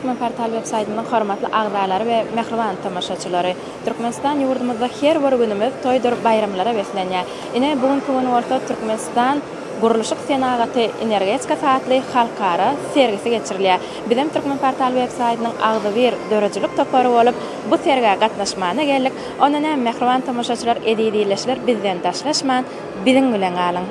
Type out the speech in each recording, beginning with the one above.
Türkmen Portal web-saytynyň hormatly agdalary we mehriban tamaşaçylary. Türkmenistan ýurdumyzda her bir günimiz toýdur bayramlara beslenýär. Ine bugünkü gün orta Türkmenistan Guruluşyk Senagaty energetika saatly halkara sergisi geçirilýär. Bizim Türkmen Portal web-saytynyň agdy bir dörejilik topary bolup bu sergiye gatnaşmana geldik. Onuň hem mehriban tamaşaçylar edýdileşler bizden daşlaşman, biziň bilen galyň.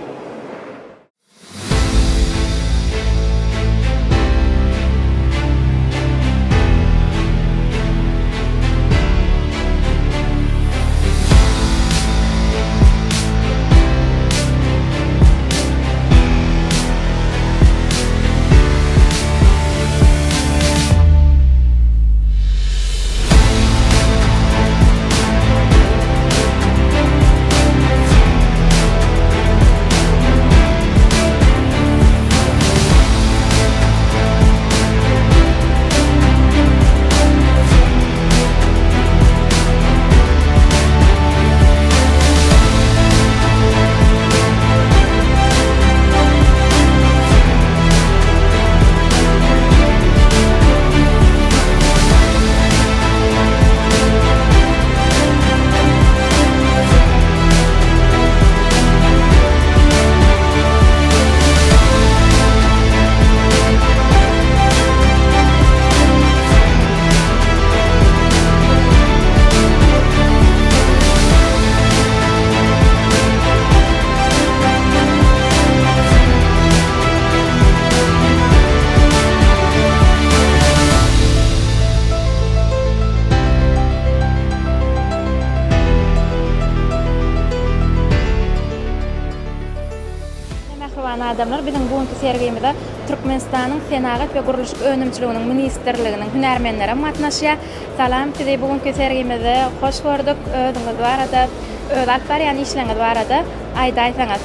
Adamlar bizim bugünkü sergimizde Türkmenistanyň Senagat we Guruluşyk Önümçiliginiň ministrliginiň hünärmenleri matnaşýar. Salam, sizi bugünkü sergimizde hoş gördük. Özüňiz barada, öz alpbaryan işleňiz barada aýdaýsaňyz.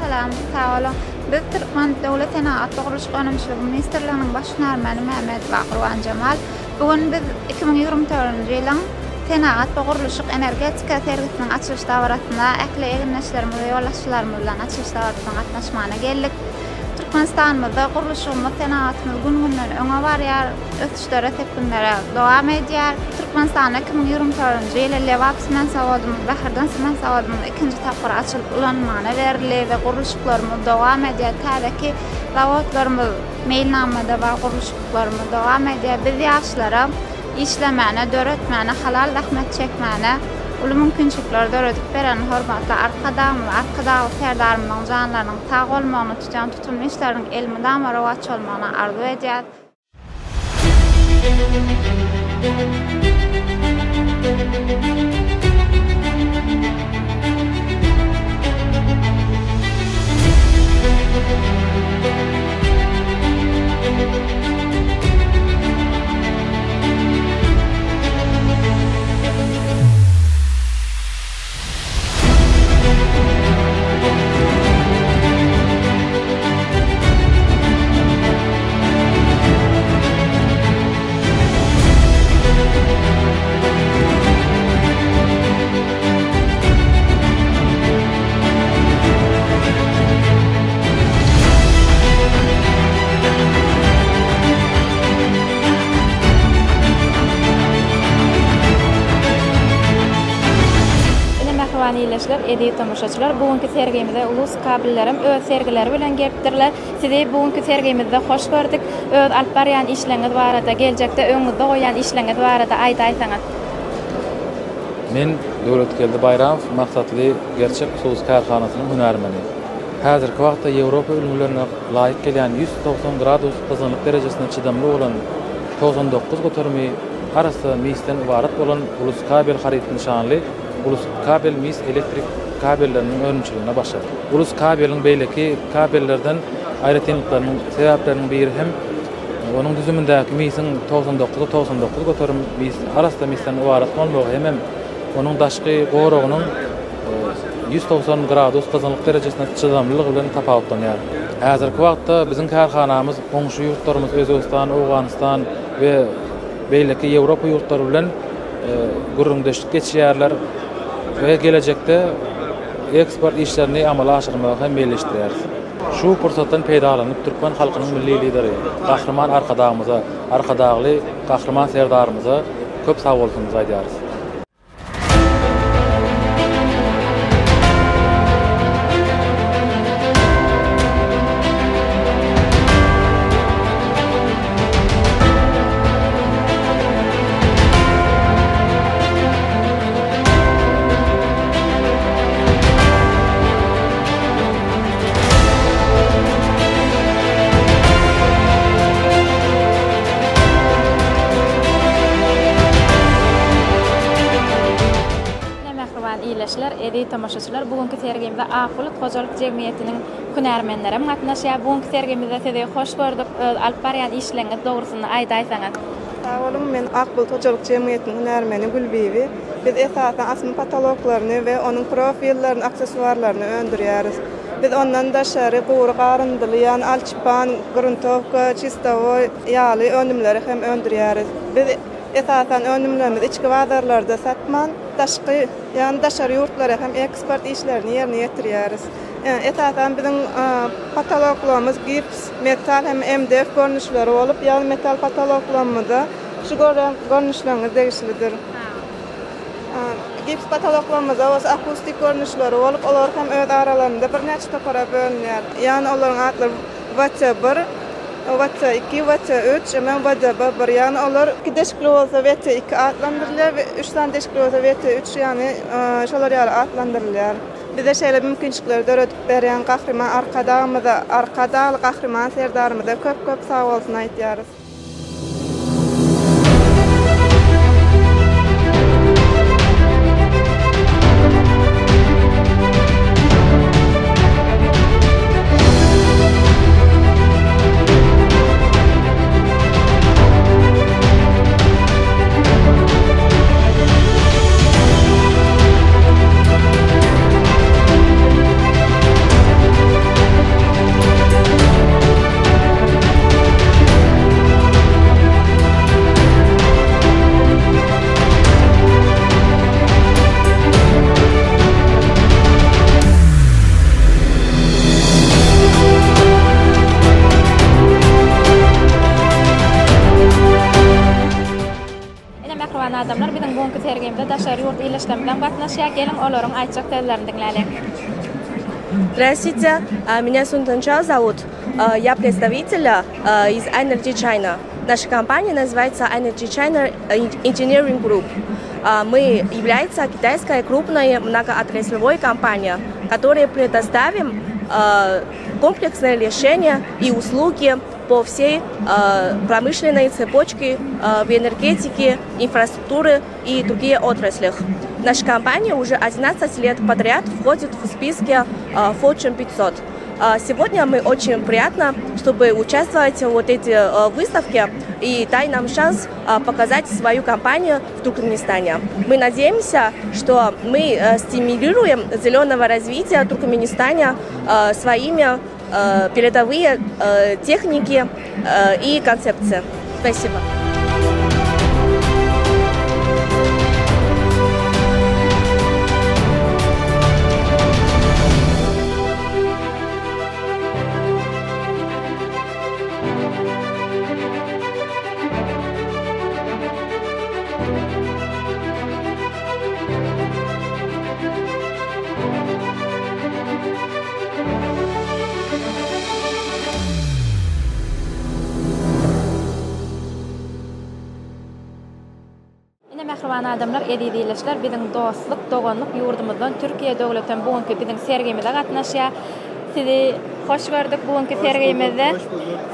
Salam, sağ olun. Biz Türkmen Dowlet Senagat we Guruluşyk Önümçiligi ministrliginiň baş hünärmeni Mehmet Baqyrwan Jamal bugün biz 2024-nji ýylyň Senagat we Guruluşyk energetika sergisiniň açylyş dawratynda ähli eginleşlerimiz we ýoldaşlarymyz bilen açylyş dawratyna gatnaşmana geldik. Türkmenistanymyzda guruluşymyz, senagatymyz gün-günden öňe barýar, ösüşlere, tepkinlere dowam edýär. Türkmenistan 2024-nji ýyly Lewap Simen zawodynyň Bahyrdan Simen zawodynyň ikinji tapyr açylyp ulanmana berildi we guruluşlarymyz dowam edýär. Täzeki zawodlarymyz meýilnamada we guruluşlarymyz dowam edýär. Biz ýaşlara işlemene, döretmene, halal rahmet çekmene, ulu mümkinçilikler döredip beren hormatly arkadagy serdarymyň janlarynyň sag bolmagyny tutýan tutulmuşlaryň elmiden rawaç bolmagyny arzu edýär. Ýerleşler, edýät tamaşaçylar, bugünkü sergimizde ulus kabillerim öz sergileri bilen gelipdirler. Sizi bugünkü sergimizde hoş gördük. Öz alpbaryan işleňiz barada, geljekde öňüňizde goýan işleňiz barada aýdaýsaňyz. Men Döwletgeldi Bayram maksatly gerçek sos karhanasynyň hünärmeni. Häzirki wagtda Ýewropa ülkelerine laýyk gelýän 190 gradus kızgınlyk derejesine çydamly bolan 99 götermi arasy misden ibarat bolan ulus kabel haryt nişanly ulus kabel mis elektrik kabellerinin önümçiliğine başladı. Ulus kabelin beyleki kabellerden aýratynlyklarynyň sebäpleriniň biri hem onun düzümündäki misin 99 göterim mis arasda misden ibarat bolmagy hem onun daşky gorogynyň 190 gradus kızgınlyk derejesine çydamlylygy bilen tapawutlanýar. Häzirki wagtda biziň karhanamyz goňşy ýurtlarymyz Özbegistan, Awganistan we beýleki Ýewropa ýurtlary bilen gurrundeşlik geçýärler ve gelecekte eksport işlerini amala aşyrmagy hem meýilleşdirýär. Şu pursatdan peýdalanyp Türkmen halkynyň milli lideri, Gahrman arkadağımıza arkadagly gahrman serdarymyza köp sag bolsuňyz aýdýarys. İyileşler, edi tamaşaçılar bugünkü sergimizde Akbulut Hojalyk Jemgyýetiniň hünärmenleri gatnaşýar. Bugünkü sergimizde sizi hoş gördük. Alyp barýan işleňiz dogrusyny aýdaýsaňyz. Sağ olun, men Akbulut Hojalyk Jemgyýetiniň hünärmeni Gülbibi. Biz esasen asma patologlaryny we onuň profillerini, aksesuarlaryny öndürýäris. Biz ondan daşary gowru garyndyly, ýani alçypan, gruntovka, çistovoy, ýaly önümleri hem öndürýäris. Biz esasen önümlerimiz içki bazarlarda satman, daşky, ýani daşary ýurtlara hem eksport işlerini ýerine ýetirýäris. Esasen bizim patologlarymız gips, metal hem MDF görnüşleri bolup, ýani metal patologlarymyzda şu görnüşlerimiz degişlidir. Gips patologlarymyzda akustik görnüşleri bolup, olar hem öz aralarynda bir näçe topara bölünýär. Ýani olaryň atlary WC1, WC2, WC3, men WC1, ýani olar 2 deşikli bolsa WC2 atlandyrylýar we 3 tane deşikli bolsa WC3, ýani şolar ýaly atlandyrylýar. Bize şeýle mümkinçilikleri döredip berýän gahrman arkadaly gahrman serdarymyza köp sag bolsun aýtýarys. Adamlar bizim bugünkü sergimizde daşary ýurt iýleşmem bilen gatnaşýar. Gelin olaryň aýtjak sözlerini dinläýek. Здравствуйте, меня Сунтанча зовут. Я представитель из Energy China. Наша компания называется Energy China Engineering Group. Мы являемся китайской крупной многоотраслевой компанией, которая предоставим комплексное решение и услуги по всей промышленной цепочке в энергетике, инфраструктуре и другие отраслях. Наша компания уже 11 лет подряд входит в списке Fortune 500. Сегодня мы очень приятно, чтобы участвовать в вот эти выставки и дай нам шанс показать свою компанию в Туркменистане. Мы надеемся, что мы стимулируем зеленого развития Туркменистана своими передовые техники и концепции. Спасибо. Mehriban adamlar, edidileşler, bizim dostluk, doganlyk ýurdumyzdan Türkiýe döwletiň bugünkü bizim sergimizde gatnaşýar. Sizi hoş gördük bugünkü sergimizde.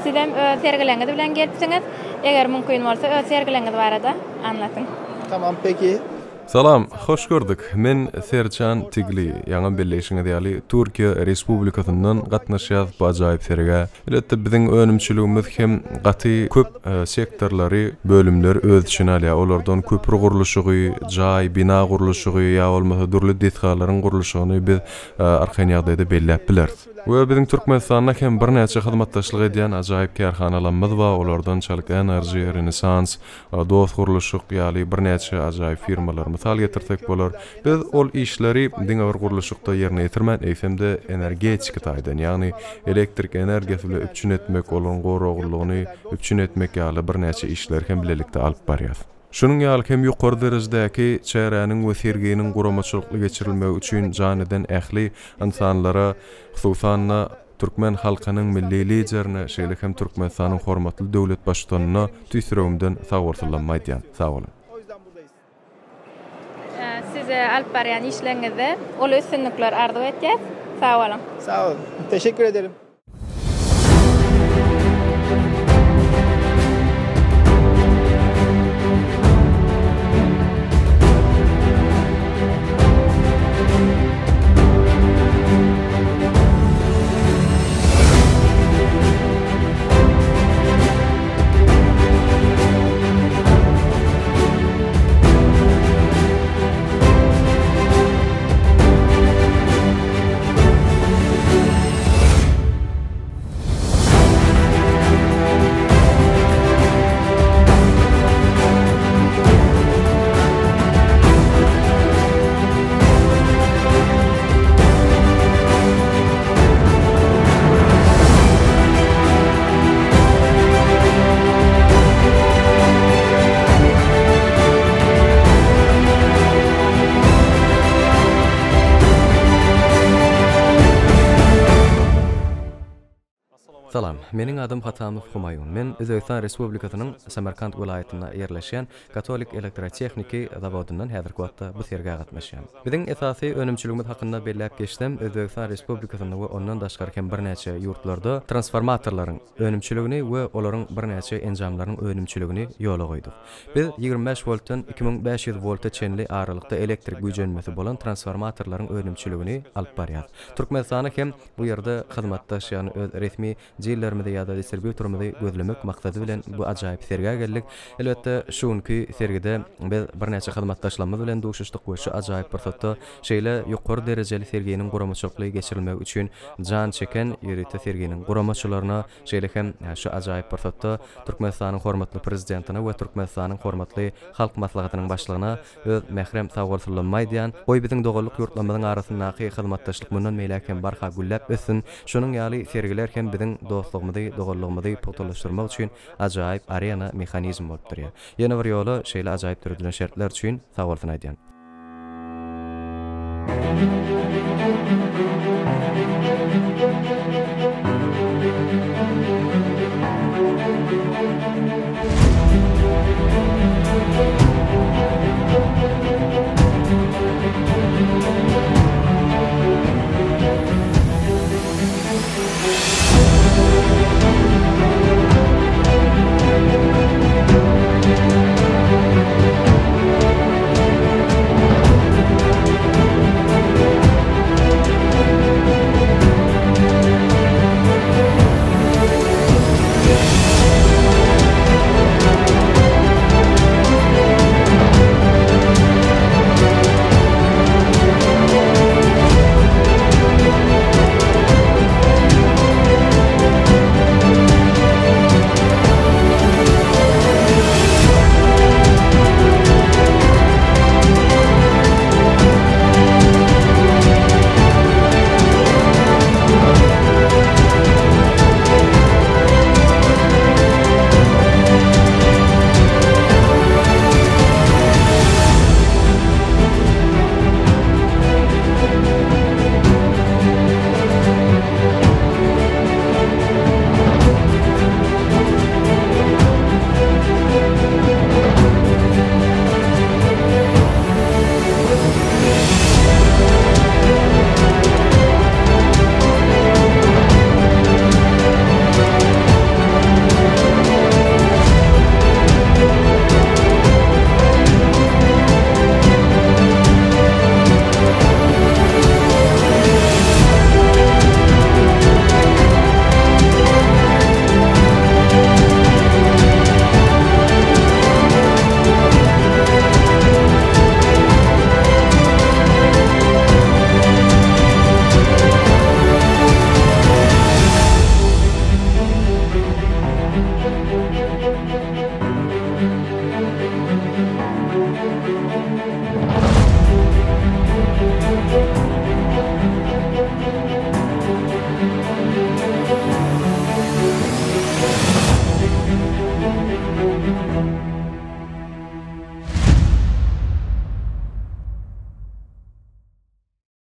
Siz hem sergileňiz bilen gelipsiňiz. Eger mümkin bolsa öz sergileňiz barada anlatyň. Tamam, peki. Salam, hoş gördük. Men Sercan Tigli, Ýaňa Birleşiňe diýeli Türkiýe Respublikasyndan gatnaşýar bu ajaýyp serge. Elbetde biziň önümçiligimiz hem gaty köp sektorlary, bölümler öz içine alýar. Olardan köprü guruluşy, jaý, bina guruluşy ýa bolmasa durly detgallaryň guruluşyny biz arkaň ýagdaýda belläp bileris. Ve bizim Türkmenistan'da hem bir neçe hizmetdaşlyk edýän ajaýyp karhanalarymyz bar. Olardan Çalyk Enerji, Renesans, Dost Guruluşyk ýaly bir neçe ajaýyp firmalar mysal getirtek bolar. Biz ol işleri diňe guruluşykda ýerine ýetirmän efemde energetik taýdan, ýagny elektrik energiýasy bilen üpçün etmek, olaryň goraglygyny üpçün etmek ýaly bir neçe işler hem bilelikde alyp barýar. Şunun ýaly hem ýokary derejedäki çäräniň we sergeniň guramaçylykly geçirilmegi üçin janydan ähli insanlara, hususan Türkmen halkynyň milli liderine, şeýle hem Türkmenistanyň hormatly döwlet başçylaryna tüýsüregimden sagwarsylanmaýdýan. Sag bolun. Siz alyp barýan işleňizde ol üstünlikler arzuw etýär. Sag bolun. Sağ olun. Teşekkür ederim. Salam, mening adım Hatamov Humayun. Men Özbekistan Respublikasynyň Samarkand welaýatyna ýerleşýän Katolik elektrotexniki zawodundan häzirki wagtda bu serge gatnaşýan. Biziň esasy önümçiligimiz hakynda belläp geçdim. Özbekistan Respublikasyny we ondan daşgary hem bir näçe ýurtlarda transformatorlaryň önümçiligini we olaryň bir näçe enjamlaryň önümçiligini ýola goýduk. Biz 25 voltdan 2500 volta çenli aralykda elektrik güýjenmesi bolan transformatorlaryň önümçiligini alyp barýar. Türkmenistana hem bu ýerde hyzmatdaşýan öz resmi jillermide ýa-da distributormydy gözlemek maksady bilen bu ajaýyp serge geldik. Elbetde şunki sergide biz bir näçe hyzmatdaşlarymyz bilen duşuşdyk we şu ajaýyp pursatda şeýle ýokary derejeli sergeniň guramaçylykly geçirilmegi üçin jan çeken ýerite sergeniň guramaçylaryna şeýle hem şu ajaýyp pursatda Türkmenistanyň hormatly prezidentina we Türkmenistanyň hormatly halk maslahatynyň başlygyna öz mehrem sagwarsylanmaýdýan oý biziň dogallyk ýurtlarymyzyň arasyndaky hyzmatdaşlyk mundan meýläken barha güllep ösün. Şonuň ýaly sergiler hem biziň dostlygymyzy, dogalligymyzy pogtalaşdyrmak üçin ajaýyp arena mexanizm bolup durýar. Ýene bir ýoly şeýle ajaýyp türlü şertler üçin sagwarsynaýdýan. Müzik